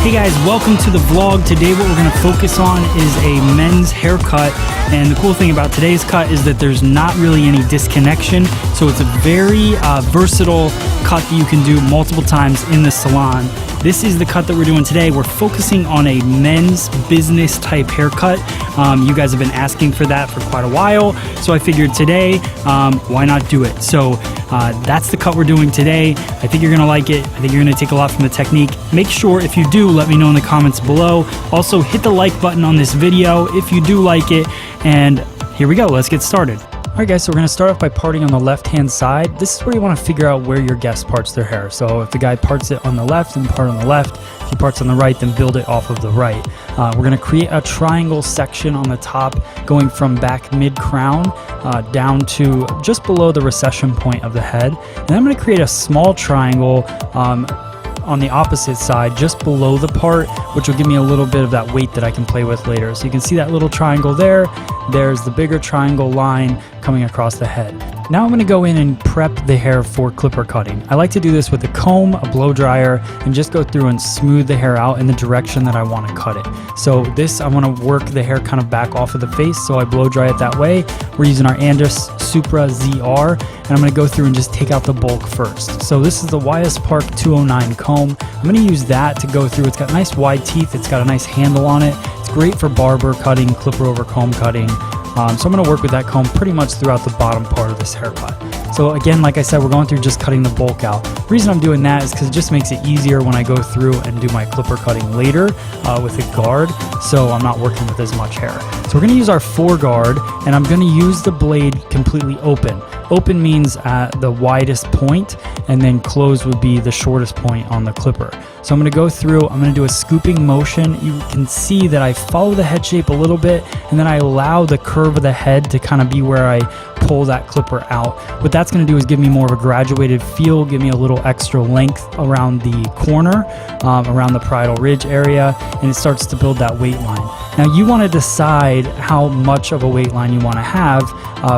Hey guys, welcome to the vlog. Today what we're going to focus on is a men's haircut, and the cool thing about today's cut is that there's not really any disconnection, so it's a very versatile cut that you can do multiple times in the salon. This is the cut that we're doing today. We're focusing on a men's business type haircut. You guys have been asking for that for quite a while, so I figured today, why not do it? So that's the cut we're doing today. I think you're gonna like it. I think you're gonna take a lot from the technique. Make sure if you do, let me know in the comments below. Also hit the like button on this video if you do like it, and here we go, let's get started. Alright guys, so we're going to start off by parting on the left hand side. This is where you want to figure out where your guest parts their hair. So if the guy parts it on the left, then part on the left. If he parts on the right, then build it off of the right. We're going to create a triangle section on the top going from back mid-crown down to just below the recession point of the head. And I'm going to create a small triangle on the opposite side just below the part, which will give me a little bit of that weight that I can play with later. So you can see that little triangle there. There's the bigger triangle line coming across the head. Now I'm going to go in and prep the hair for clipper cutting. I like to do this with a comb, a blow dryer, and just go through and smooth the hair out in the direction that I want to cut it. So this, I want to work the hair kind of back off of the face, so I blow dry it that way. We're using our Andis Supra ZR, and I'm going to go through and just take out the bulk first. So this is the YS Park 209 comb. I'm going to use that to go through. It's got nice wide teeth. It's got a nice handle on it. It's great for barber cutting, clipper over comb cutting. So I'm going to work with that comb pretty much throughout the bottom part of this haircut. So again, like I said, we're going through just cutting the bulk out. The reason I'm doing that is because it just makes it easier when I go through and do my clipper cutting later with a guard, so I'm not working with as much hair. So we're going to use our foreguard, and I'm going to use the blade completely open. Open means at the widest point, and then closed would be the shortest point on the clipper. So I'm going to go through, I'm going to do a scooping motion. You can see that I follow the head shape a little bit, and then I allow the curve of the head to kind of be where I pull that clipper out. What that's going to do is give me more of a graduated feel, give me a little extra length around the corner, around the parietal ridge area, and it starts to build that weight line. Now you want to decide how much of a weight line you want to have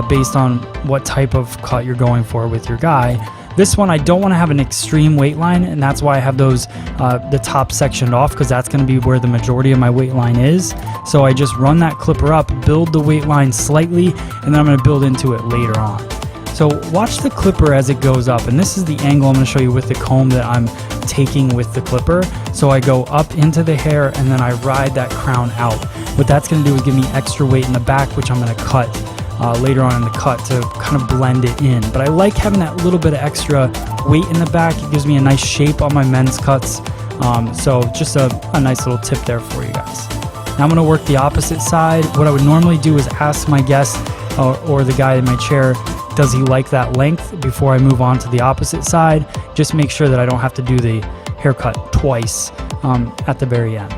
based on what type of cut you're going for with your guy. This one, I don't want to have an extreme weight line, and that's why I have those the top sectioned off, because that's going to be where the majority of my weight line is. So I just run that clipper up, build the weight line slightly, and then I'm going to build into it later on. So watch the clipper as it goes up, and this is the angle I'm going to show you with the comb that I'm taking with the clipper. So I go up into the hair, and then I ride that crown out. What that's going to do is give me extra weight in the back, which I'm going to cut later on in the cut to kind of blend it in. But I like having that little bit of extra weight in the back. It gives me a nice shape on my men's cuts. So just a nice little tip there for you guys. Now I'm going to work the opposite side. What I would normally do is ask my guest or the guy in my chair, does he like that length, before I move on to the opposite side. Just make sure that I don't have to do the haircut twice at the very end.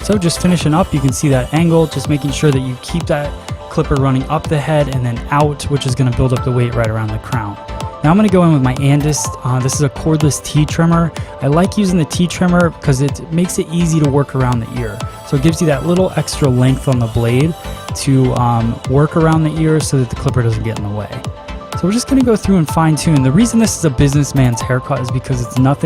So just finishing up, you can see that angle, just making sure that you keep that clipper running up the head and then out, which is going to build up the weight right around the crown. Now I'm going to go in with my Andis. This is a cordless T-trimmer. I like using the T-trimmer because it makes it easy to work around the ear. So it gives you that little extra length on the blade to work around the ear so that the clipper doesn't get in the way. So we're just going to go through and fine tune. The reason this is a businessman's haircut is because it's not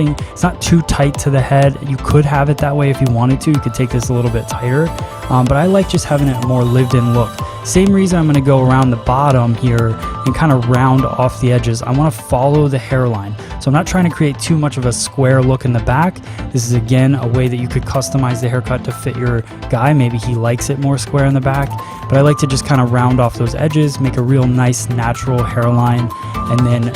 too tight to the head. You could have it that way if you wanted to. You could take this a little bit tighter, but I like just having it more lived in look. Same reason I'm going to go around the bottom here and kind of round off the edges. I want to follow the hairline. So I'm not trying to create too much of a square look in the back. This is again a way that you could customize the haircut to fit your guy. Maybe he likes it more square in the back, but I like to just kind of round off those edges, make a real nice natural hairline, and then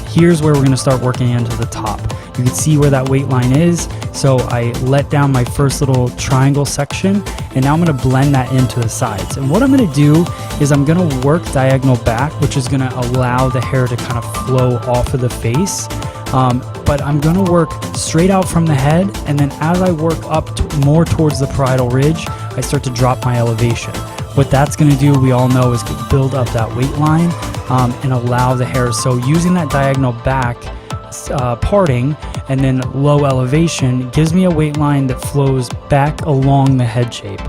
here's where we're going to start working into the top. You can see where that weight line is. So I let down my first little triangle section, and now I'm going to blend that into the sides. And what I'm going to do is I'm going to work diagonal back, which is going to allow the hair to kind of flow off of the face. But I'm going to work straight out from the head, and then as I work up more towards the parietal ridge, I start to drop my elevation. What that's going to do, we all know, is build up that weight line and allow the hair. So using that diagonal back parting and then low elevation gives me a weight line that flows back along the head shape.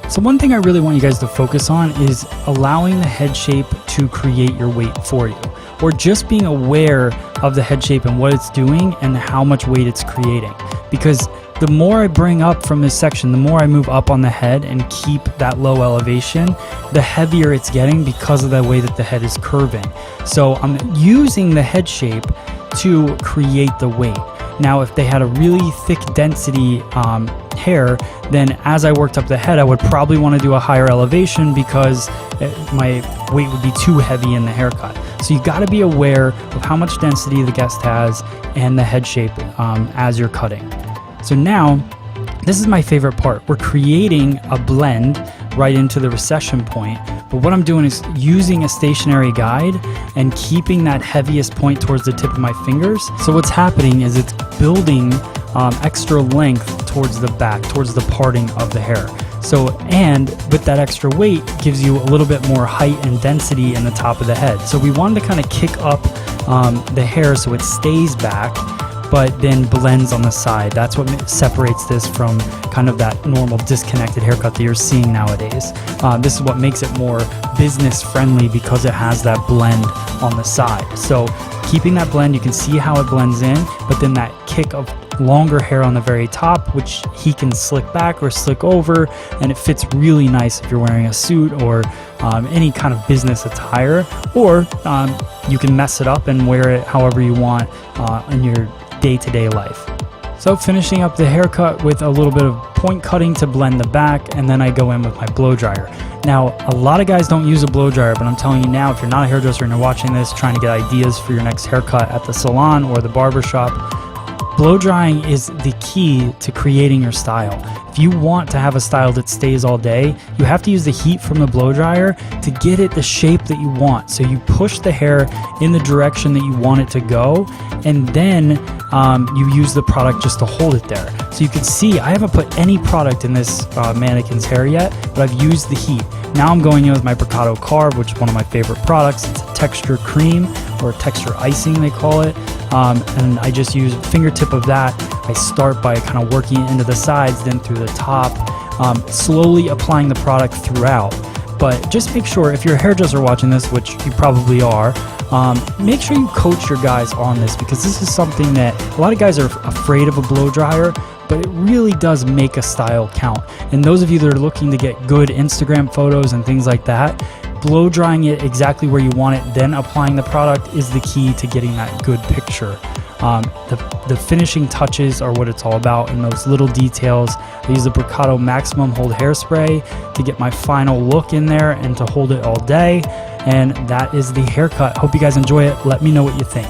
So one thing I really want you guys to focus on is allowing the head shape to create your weight for you, or just being aware of the head shape and what it's doing and how much weight it's creating. Because the more I bring up from this section, the more I move up on the head and keep that low elevation, the heavier it's getting because of the way that the head is curving. So I'm using the head shape to create the weight. Now, if they had a really thick density hair, then as I worked up the head, I would probably want to do a higher elevation because my weight would be too heavy in the haircut. So you got to be aware of how much density the guest has and the head shape as you're cutting. So now, this is my favorite part. We're creating a blend right into the recession point. But what I'm doing is using a stationary guide and keeping that heaviest point towards the tip of my fingers. So what's happening is it's building extra length towards the back, towards the parting of the hair. So, and with that extra weight gives you a little bit more height and density in the top of the head. So we wanted to kind of kick up the hair so it stays back, but then blends on the side. That's what separates this from kind of that normal disconnected haircut that you're seeing nowadays. This is what makes it more business friendly because it has that blend on the side. So keeping that blend, you can see how it blends in, but then that kick of longer hair on the very top, which he can slick back or slick over, and it fits really nice if you're wearing a suit or any kind of business attire, or you can mess it up and wear it however you want in your day-to-day life. So finishing up the haircut with a little bit of point cutting to blend the back, and then I go in with my blow dryer. Now, a lot of guys don't use a blow dryer, but I'm telling you now, if you're not a hairdresser and you're watching this, trying to get ideas for your next haircut at the salon or the barber shop, blow drying is the key to creating your style. If you want to have a style that stays all day, you have to use the heat from the blow dryer to get it the shape that you want. So you push the hair in the direction that you want it to go, and then you use the product just to hold it there. So you can see I haven't put any product in this mannequin's hair yet, but I've used the heat. Now I'm going in with my Bricato Carve, which is one of my favorite products. It's a texture cream, or texture icing they call it. And I just use fingertip of that. I start by kind of working it into the sides, then through the top, slowly applying the product throughout. But just make sure, if you're a hairdresser watching this, which you probably are, make sure you coach your guys on this, because this is something that a lot of guys are afraid of a blow dryer, but it really does make a style count. And those of you that are looking to get good Instagram photos and things like that, blow drying it exactly where you want it, then applying the product is the key to getting that good picture. The finishing touches are what it's all about, and those little details. I use the Bricato Maximum Hold Hairspray to get my final look in there and to hold it all day. And that is the haircut. Hope you guys enjoy it. Let me know what you think.